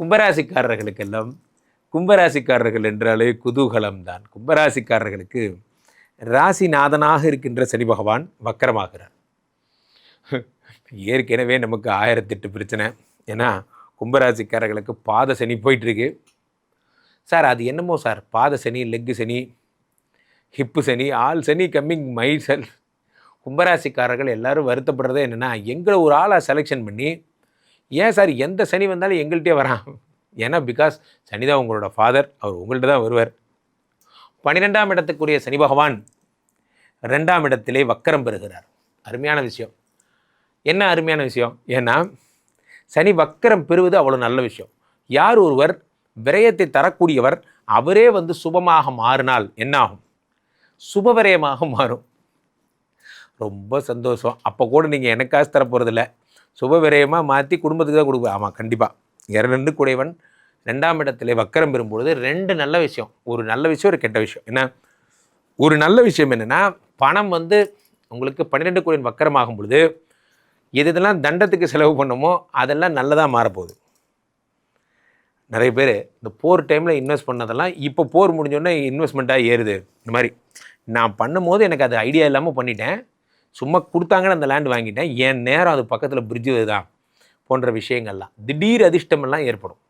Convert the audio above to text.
கும்பராசிக்காரர்களுக்கெல்லாம் கும்பராசிக்காரர்கள் என்றாலே குதூகலம் தான். கும்பராசிக்காரர்களுக்கு ராசிநாதனாக இருக்கின்ற சனி பகவான் வக்கரமாகிறார். ஏற்கனவே நமக்கு 1008 பிரச்சனை. ஏன்னா கும்பராசிக்காரர்களுக்கு பாத சனி போயிட்டுருக்கு. சார் அது என்னமோ சார், பாத Shani, leg Shani, hip Shani, all Shani coming my cell. கும்பராசிக்காரர்கள் எல்லோரும் வருத்தப்படுறதே என்னென்னா, எங்களை ஒரு ஆளாக செலெக்ஷன் பண்ணி, ஏன் சார் எந்த சனி வந்தாலும் எங்கள்கிட்டே வரான். ஏன்னா பிகாஸ் சனி தான் உங்களோட ஃபாதர், அவர் உங்கள்கிட்ட தான் வருவார். 12ஆம் இடத்துக்குரிய சனி பகவான் 2ஆம் இடத்திலே வக்கரம் பெறுகிறார். அருமையான விஷயம். என்ன அருமையான விஷயம்? ஏன்னா சனி வக்கரம் பெறுவது அவ்வளோ நல்ல விஷயம். யார் ஒருவர் விரயத்தை தரக்கூடியவர் அவரே சுபமாக மாறினால் என்ன ஆகும்? சுபவிரயமாக மாறும். ரொம்ப சந்தோஷம். அப்போ கூட நீங்கள் எனக்கு காசு தரப்போகிறதில்ல, சுபவிரயமாக மாற்றி குடும்பத்துக்கு தான் கொடுப்பேன். ஆமாம், கண்டிப்பாக. 2 கூடையவன் 2ஆம் இடத்திலே வக்கரம் பெறும்பொழுது 2 நல்ல விஷயம். ஒரு நல்ல விஷயம், ஒரு கெட்ட விஷயம். என்ன? ஒரு நல்ல விஷயம் என்னென்னா, பணம் உங்களுக்கு 12 கூடையன் வக்கரமாகும் பொழுது இதெல்லாம் தண்டத்துக்கு செலவு பண்ணமோ அதெல்லாம் நல்லதாக மாறப்போகுது. நிறைய பேர் இந்த போர் டைமில் இன்வெஸ்ட் பண்ணதெல்லாம் இப்போ போர் முடிஞ்சோடனே இன்வெஸ்ட்மெண்ட்டாக ஏறுது. இந்த மாதிரி நான் பண்ணும்போது எனக்கு அது ஐடியா இல்லாமல் பண்ணிட்டேன், சும்மா கொடுத்தாங்கன்னு அந்த லேண்ட் வாங்கிட்டேன், என் நேரம் அது பக்கத்தில் பிரிட்ஜு தான் போன்ற விஷயங்கள்லாம் திடீர் அதிர்ஷ்டமெல்லாம் ஏற்படும்.